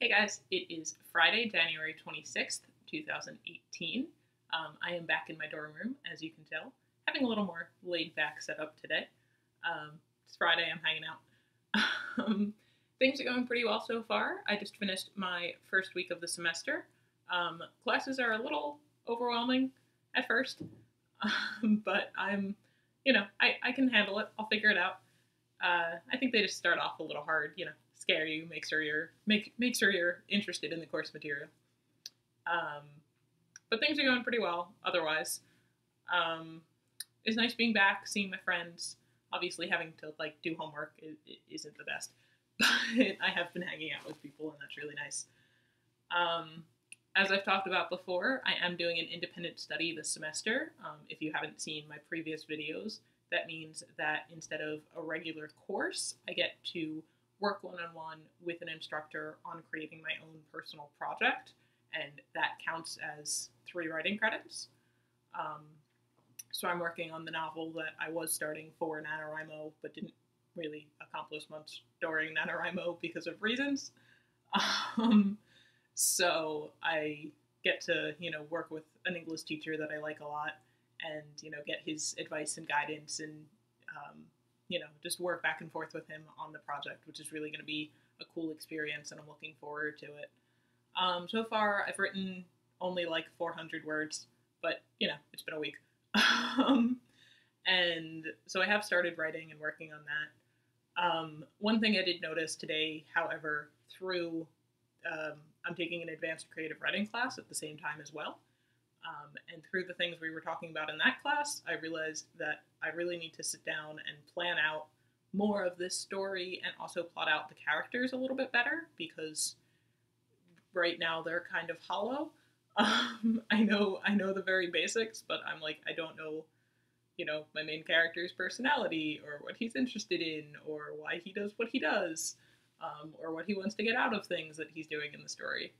Hey guys, it is Friday, January 26th, 2018. I am back in my dorm room, as you can tell, having a little more laid back setup today. It's Friday, I'm hanging out. Things are going pretty well so far. I just finished my first week of the semester. Classes are a little overwhelming at first, but I can handle it. I'll figure it out. I think they just start off a little hard, scare you, make sure you're interested in the course material. Um, but things are going pretty well otherwise. Um, it's nice being back, seeing my friends. Obviously, having to do homework isn't the best, but I have been hanging out with people, and that's really nice. Um, as I've talked about before, I am doing an independent study this semester. If you haven't seen my previous videos, that means that instead of a regular course, I get to work one-on-one with an instructor on creating my own personal project, and that counts as 3 writing credits. Um, so I'm working on the novel that I was starting for NaNoWriMo, but didn't really accomplish much during NaNoWriMo because of reasons. Um, so I get to, work with an English teacher that I like a lot and, get his advice and guidance and, just work back and forth with him on the project, which is really going to be a cool experience, and I'm looking forward to it. So far, I've written only 400 words, but, it's been a week. And so I have started writing and working on that. One thing I did notice today, however, through I'm taking an advanced creative writing class at the same time as well. And through the things we were talking about in that class, I realized that I really need to sit down and plan out more of this story and also plot out the characters a little bit better, because right now they're kind of hollow. I know the very basics, but I don't know, my main character's personality or what he's interested in or why he does what he does, or what he wants to get out of things that he's doing in the story.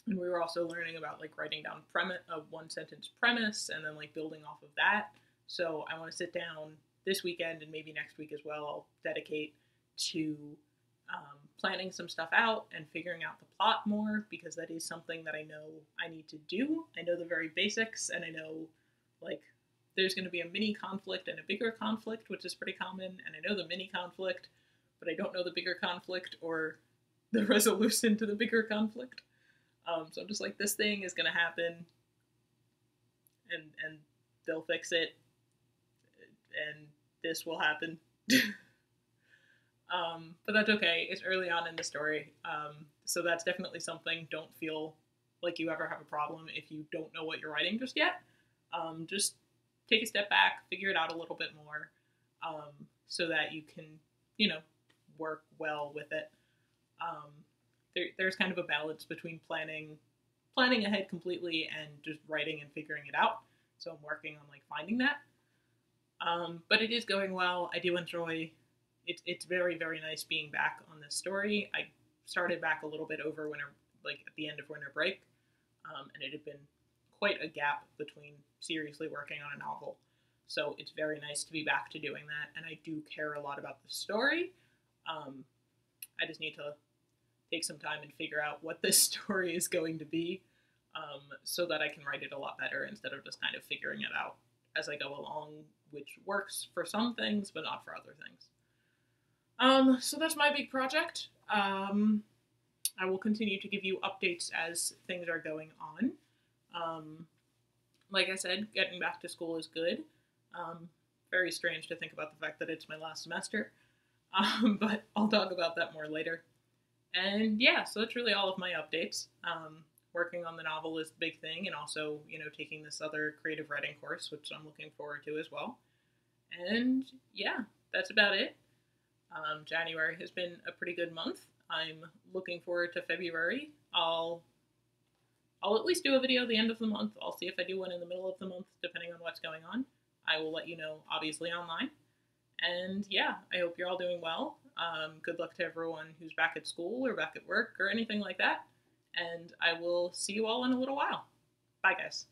And we were also learning about writing down a 1-sentence premise and then building off of that. So I want to sit down this weekend and maybe next week as well. I'll dedicate to planning some stuff out and figuring out the plot more, because that is something that I know I need to do. I know the very basics, and I know there's going to be a mini conflict and a bigger conflict, which is pretty common, and I know the mini conflict, but I don't know the bigger conflict or the resolution to the bigger conflict. So I'm just this thing is going to happen, and they'll fix it, and this will happen. But that's okay. It's early on in the story, so that's definitely something. Don't feel like you ever have a problem if you don't know what you're writing just yet. Just take a step back, figure it out a little bit more, so that you can, work well with it. There's kind of a balance between planning ahead completely and just writing and figuring it out. So I'm working on finding that. But it is going well. I do enjoy it. It's very, very nice being back on this story. I started back a little bit over winter, at the end of winter break, and it had been quite a gap between seriously working on a novel. So it's very nice to be back to doing that, and I do care a lot about the story. I just need to take some time and figure out what this story is going to be, so that I can write it a lot better instead of just kind of figuring it out as I go along, which works for some things, but not for other things. So that's my big project. I will continue to give you updates as things are going on. Like I said, getting back to school is good. Very strange to think about the fact that it's my last semester, but I'll talk about that more later. And yeah, so that's really all of my updates. Working on the novel is the big thing, and also, taking this other creative writing course, which I'm looking forward to as well. And yeah, that's about it. January has been a pretty good month. I'm looking forward to February. I'll at least do a video at the end of the month. I'll see if I do one in the middle of the month, depending on what's going on. I will let you know, obviously, online. And yeah, I hope you're all doing well. Good luck to everyone who's back at school or back at work or anything like that. And I will see you all in a little while. Bye, guys.